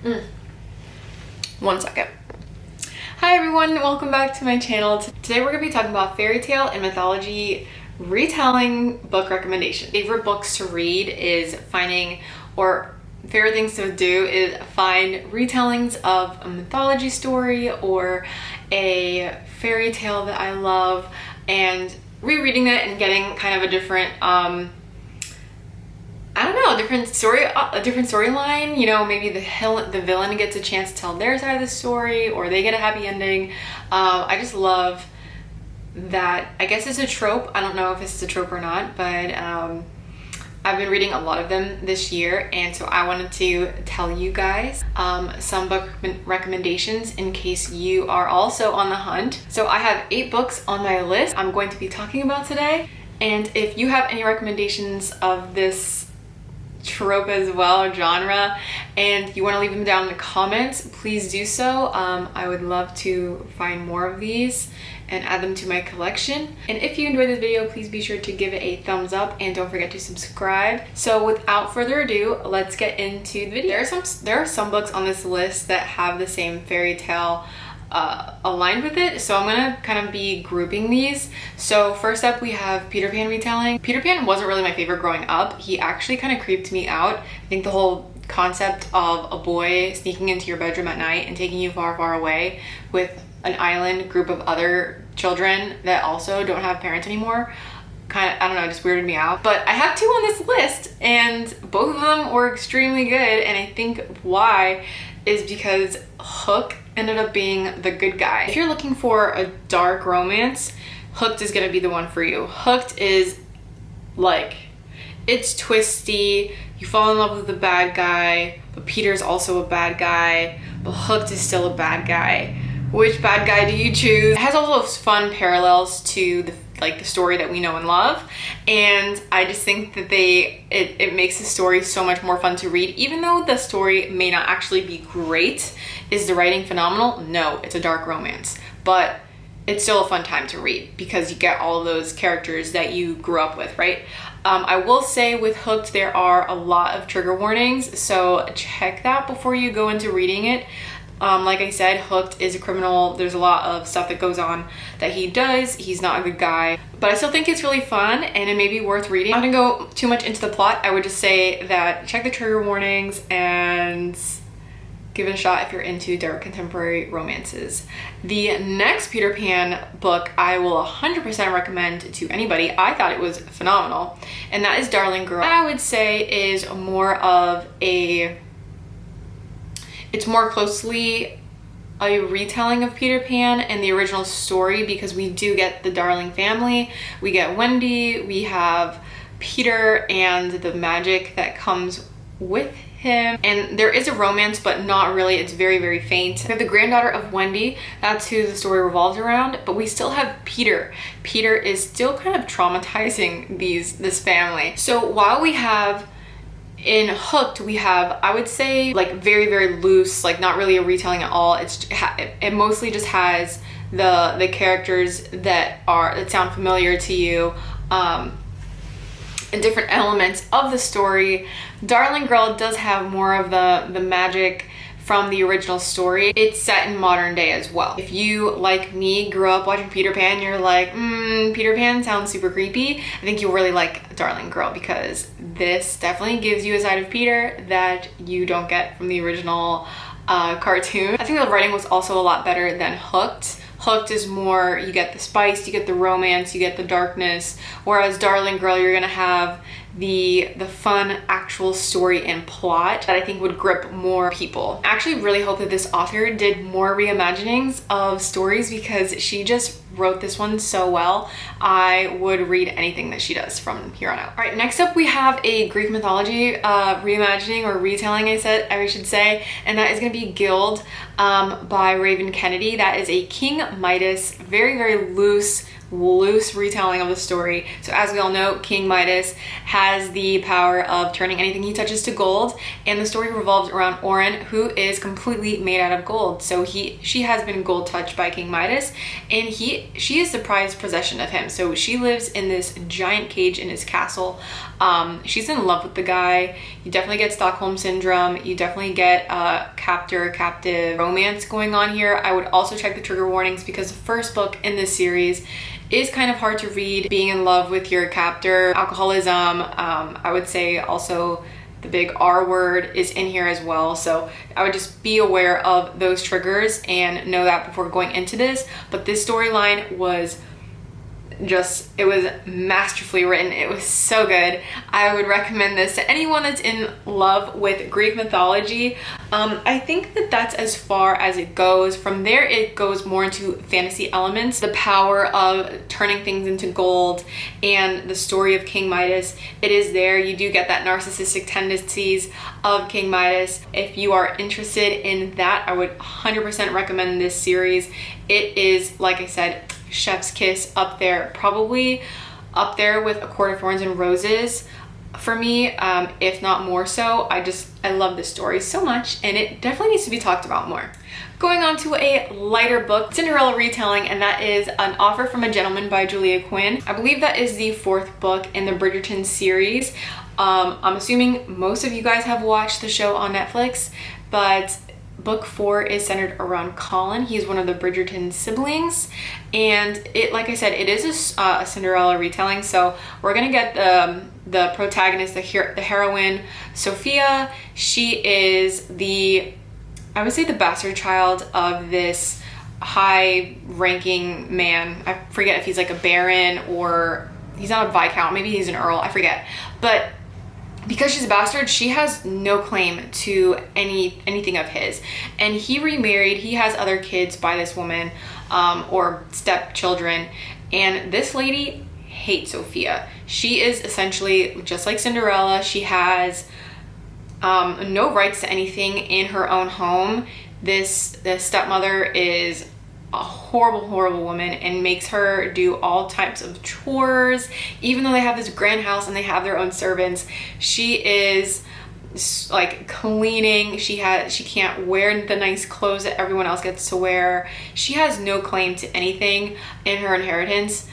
1 second. Hi everyone, welcome back to my channel. Today we're going to be talking about fairy tale and mythology retelling book recommendations. Favorite books to read is favorite things to do is find retellings of a mythology story or a fairy tale that I love and rereading it and getting kind of a different a different storyline. You know, maybe the villain gets a chance to tell their side of the story, or they get a happy ending. I just love that. I guess it's a trope. I don't know if it's a trope or not, but I've been reading a lot of them this year, and so I wanted to tell you guys some book recommendations in case you are also on the hunt. So I have 8 books on my list I'm going to be talking about today, and if you have any recommendations of this trope as well, or genre, and you want to leave them down in the comments, please do so. I would love to find more of these and add them to my collection. And if you enjoyed this video, please be sure to give it a thumbs up and don't forget to subscribe. So without further ado, let's get into the video. There are some books on this list that have the same fairy tale aligned with it, so I'm gonna kind of be grouping these. So first up we have Peter Pan retelling. Peter Pan wasn't really my favorite growing up. He actually kind of creeped me out. I think the whole concept of a boy sneaking into your bedroom at night and taking you far, far away with an island group of other children that also don't have parents anymore, kind of, I don't know, just weirded me out. But I have 2 on this list, and both of them were extremely good, and I think why is because Hook ended up being the good guy. If you're looking for a dark romance, Hooked is gonna be the one for you. Hooked is like, it's twisty, you fall in love with the bad guy, but Peter's also a bad guy, but Hooked is still a bad guy. Which bad guy do you choose? It has all those fun parallels to the story that we know and love, and I just think that it makes the story so much more fun to read. Even though the story may not actually be great, is the writing phenomenal? No, it's a dark romance, but it's still a fun time to read because you get all of those characters that you grew up with, right? I will say with Hooked there are a lot of trigger warnings, so check that before you go into reading it. Like I said, Hooked is a criminal. There's a lot of stuff that goes on that he does. He's not a good guy, but I still think it's really fun and it may be worth reading. I'm not gonna go too much into the plot. I would just say that check the trigger warnings and give it a shot if you're into dark contemporary romances. The next Peter Pan book I will 100% recommend to anybody. I thought it was phenomenal, and that is Darling Girl. I would say is more of it's more closely a retelling of Peter Pan and the original story, because we do get the Darling family, we get Wendy, we have Peter and the magic that comes with him, and there is a romance but not really. It's very, very faint. We have the granddaughter of Wendy, that's who the story revolves around, but we still have Peter. Peter is still kind of traumatizing this family. So while we have in Hooked, we have, I would say, like very, very loose, like not really a retelling at all. It mostly just has the characters that sound familiar to you, and different elements of the story. Darling Girl does have more of the magic from the original story. It's set in modern day as well. If you, like me, grew up watching Peter Pan, you're like, Peter Pan sounds super creepy, I think you'll really like Darling Girl, because this definitely gives you a side of Peter that you don't get from the original cartoon. I think the writing was also a lot better than Hooked. Hooked is more, you get the spice, you get the romance, you get the darkness, whereas Darling Girl, you're gonna have the fun actual story and plot that I think would grip more people. I actually really hope that this author did more reimaginings of stories, because she just wrote this one so well. I would read anything that she does from here on out. All right, next up we have a Greek mythology reimagining or retelling, I should say, and that is gonna be Guild by Raven Kennedy. That is a King Midas, very, very loose loose retelling of the story. So as we all know, King Midas has the power of turning anything he touches to gold, and the story revolves around Orin, who is completely made out of gold. So she has been gold touched by King Midas, and she is the prized possession of him. So she lives in this giant cage in his castle. She's in love with the guy. You definitely get Stockholm syndrome. You definitely get captive romance going on here. I would also check the trigger warnings because the first book in this series is kind of hard to read. Being in love with your captor, alcoholism, I would say also the big R word is in here as well. So I would just be aware of those triggers and know that before going into this. But this storyline was it was masterfully written. It was so good. I would recommend this to anyone that's in love with Greek mythology. I think that that's as far as it goes. From there, it goes more into fantasy elements, the power of turning things into gold, and the story of King Midas. It is there. You do get that narcissistic tendencies of King Midas. If you are interested in that, I would 100% recommend this series. It is, like I said, chef's kiss up there, probably up there with A Court of Thorns and Roses for me, if not more so. I love this story so much, and it definitely needs to be talked about more. Going on to a lighter book, Cinderella Retelling, and that is An Offer from a Gentleman by Julia Quinn. I believe that is the 4th book in the Bridgerton series. I'm assuming most of you guys have watched the show on Netflix, but book 4 is centered around Colin. He's one of the Bridgerton siblings, and like I said, it is a Cinderella retelling. So we're gonna get the protagonist, the heroine, Sophia. She is I would say the bastard child of this high-ranking man. I forget if he's like a baron or he's not a viscount. Maybe he's an earl. I forget, but because she's a bastard, she has no claim to anything of his. And he remarried. He has other kids by this woman, or stepchildren. And this lady hates Sophia. She is essentially just like Cinderella. She has no rights to anything in her own home. This stepmother is a horrible woman and makes her do all types of chores. Even though they have this grand house and they have their own servants, she is like cleaning. She can't wear the nice clothes that everyone else gets to wear. She has no claim to anything in her inheritance.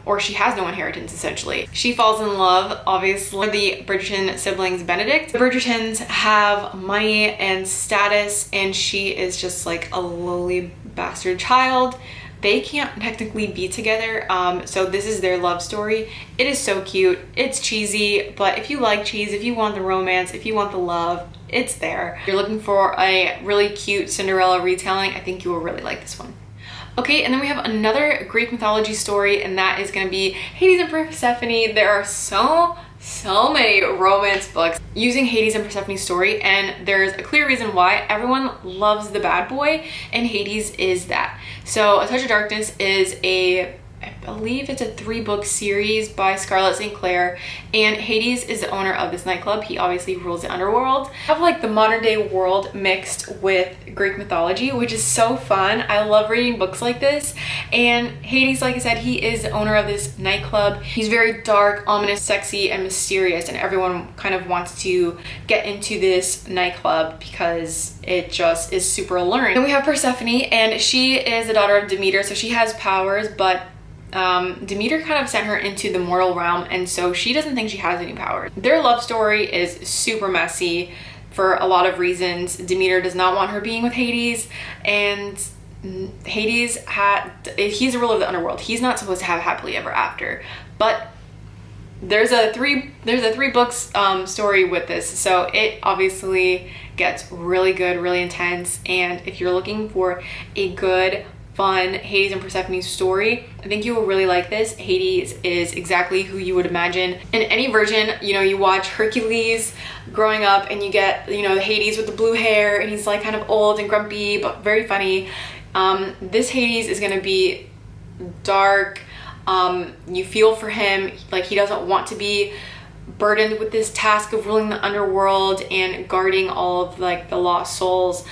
Or she has no inheritance, essentially. She falls in love, obviously, with the Bridgerton siblings, Benedict. The Bridgertons have money and status, and she is just like a lowly bastard child. They can't technically be together, so this is their love story. It is so cute. It's cheesy, but if you like cheese, if you want the romance, if you want the love, it's there. If you're looking for a really cute Cinderella retelling, I think you will really like this one. Okay, and then we have another Greek mythology story, and that is going to be Hades and Persephone. There are so many romance books using Hades and Persephone's story, and there's a clear reason why. Everyone loves the bad boy, and Hades is that. So A Touch of Darkness is I believe it's a 3-book series by Scarlett St. Clair, and Hades is the owner of this nightclub. He obviously rules the underworld. I have like the modern day world mixed with Greek mythology, which is so fun. I love reading books like this. And Hades, like I said, he is the owner of this nightclub. He's very dark, ominous, sexy, and mysterious, and everyone kind of wants to get into this nightclub because it just is super alluring. Then we have Persephone, and she is the daughter of Demeter, so she has powers, but Demeter kind of sent her into the mortal realm, and so she doesn't think she has any power. Their love story is super messy for a lot of reasons. Demeter does not want her being with Hades, and Hades he's the ruler of the underworld. He's not supposed to have happily ever after, but there's a three books story with this, so it obviously gets really good, really intense. And if you're looking for a good, fun Hades and Persephone story, I think you will really like this. Hades is exactly who you would imagine in any version. You know, you watch Hercules growing up and you get, you know, the Hades with the blue hair, and he's like kind of old and grumpy but very funny. This Hades is going to be dark. You feel for him, like he doesn't want to be burdened with this task of ruling the underworld and guarding all of like the lost souls.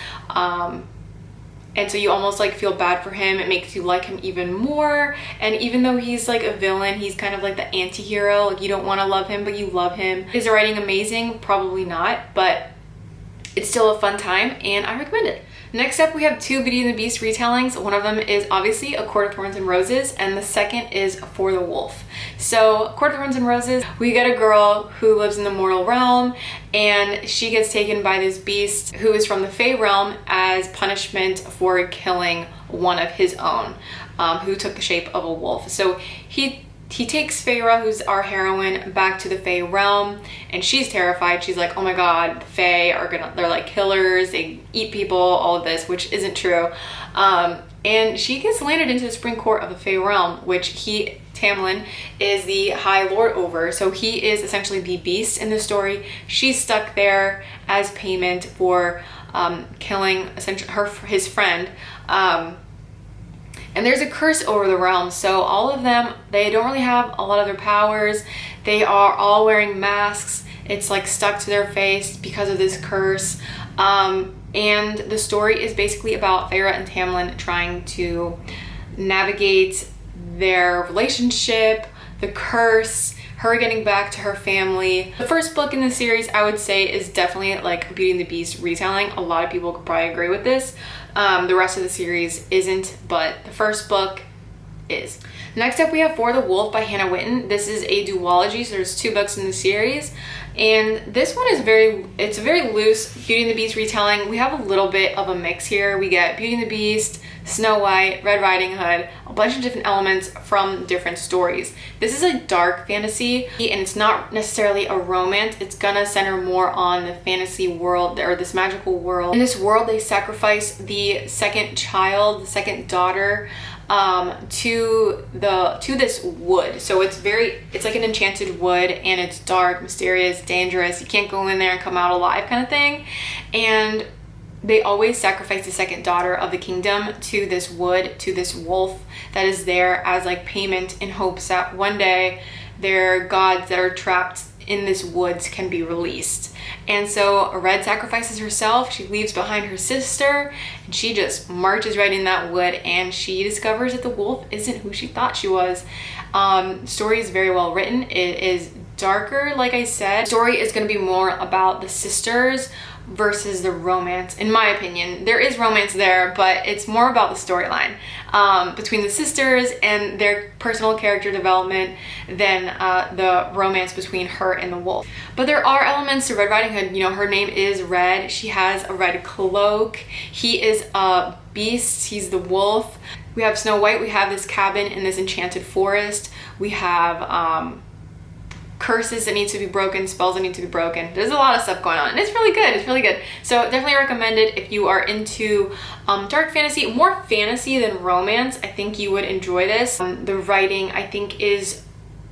and so you almost like feel bad for him. It makes you like him even more. And even though he's like a villain, he's kind of like the anti-hero. Like you don't want to love him, but you love him. Is the writing amazing? Probably not, but it's still a fun time and I recommend it. Next up, we have two Beauty and the Beast retellings. One of them is obviously A Court of Thorns and Roses, and the second is For the Wolf. So, Court of Thorns and Roses, we get a girl who lives in the mortal realm, and she gets taken by this beast who is from the Fae realm as punishment for killing one of his own, who took the shape of a wolf. So he takes Feyre, who's our heroine, back to the Fae realm, and she's terrified. She's like, oh my god, the Fae they're like killers, they eat people, all of this, which isn't true. And she gets landed into the Supreme Court of the Fae realm, which Tamlin, is the High Lord over. So he is essentially the beast in the story. She's stuck there as payment for killing essentially his friend. And there's a curse over the realm, so all of them, they don't really have a lot of their powers. They are all wearing masks. It's like stuck to their face because of this curse. And the story is basically about Feyre and Tamlin trying to navigate their relationship, the curse, her getting back to her family. The first book in the series, I would say, is definitely like Beauty and the Beast retelling. A lot of people could probably agree with this. The rest of the series isn't, but the first book is. Next up, we have For the Wolf by Hannah Witten. This is a duology, so there's 2 books in the series. And this one is it's a very loose Beauty and the Beast retelling. We have a little bit of a mix here. We get Beauty and the Beast, Snow White, Red Riding Hood, a bunch of different elements from different stories. This is a dark fantasy, and it's not necessarily a romance. It's gonna center more on the fantasy world, or this magical world. In this world, they sacrifice the second child, the second daughter, to this wood. So it's like an enchanted wood, and it's dark, mysterious, dangerous. You can't go in there and come out alive kind of thing. And they always sacrifice the second daughter of the kingdom to this wood, to this wolf that is there as like payment, in hopes that one day their gods that are trapped in this woods can be released. And so Red sacrifices herself. She leaves behind her sister, and she just marches right in that wood, and she discovers that the wolf isn't who she thought she was. Story is very well written. It is darker, like I said. Story is going to be more about the sisters versus the romance, in my opinion. There is romance there, but it's more about the storyline between the sisters and their personal character development than the romance between her and the wolf. But there are elements to Red Riding Hood. You know, her name is Red. She has a red cloak. He is a beast. He's the wolf. We have Snow White. We have this cabin in this enchanted forest. We have curses that need to be broken, spells that need to be broken. There's a lot of stuff going on, and it's really good. It's really good. So definitely recommend it if you are into dark fantasy, more fantasy than romance. I think you would enjoy this. The writing, I think, is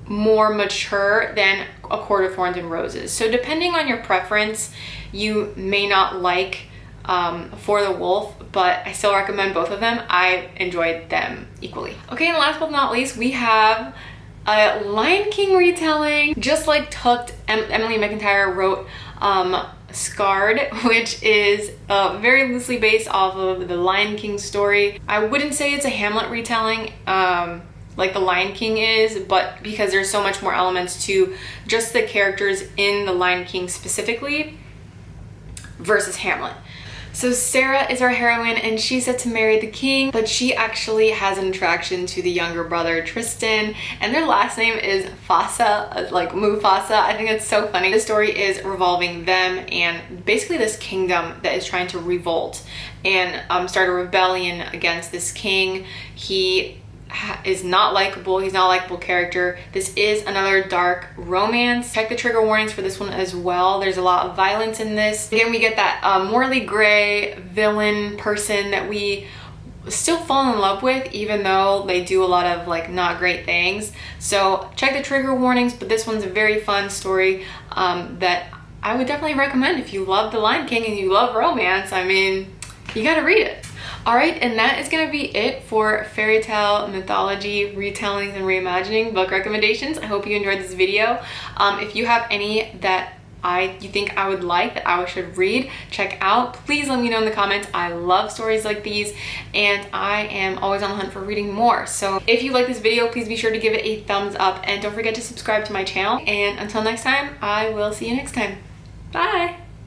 more mature than A Court of Thorns and Roses. So depending on your preference, you may not like For the Wolf, but I still recommend both of them. I enjoyed them equally. Okay, and last but not least, we have a Lion King retelling. Just like Tucked, Emily McIntyre wrote Scarred, which is very loosely based off of the Lion King story. I wouldn't say it's a Hamlet retelling like the Lion King is, but because there's so much more elements to just the characters in the Lion King specifically versus Hamlet. So Sarah is our heroine, and she's set to marry the king, but she actually has an attraction to the younger brother Tristan, and their last name is Fasa, like Mufasa. I think it's so funny. The story is revolving them and basically this kingdom that is trying to revolt and start a rebellion against this king. He is not likable. He's not a likable character. This is another dark romance. Check the trigger warnings for this one as well. There's a lot of violence in this. Again, we get that morally gray villain person that we still fall in love with, even though they do a lot of like not great things. So check the trigger warnings, but this one's a very fun story that I would definitely recommend if you love The Lion King and you love romance. I mean, you gotta read it. Alright, and that is going to be it for fairy tale, mythology, retellings, and reimagining book recommendations. I hope you enjoyed this video. If you have any that you think I would like, that I should read, check out, please let me know in the comments. I love stories like these, and I am always on the hunt for reading more. So if you like this video, please be sure to give it a thumbs up, and don't forget to subscribe to my channel. And until next time, I will see you next time. Bye!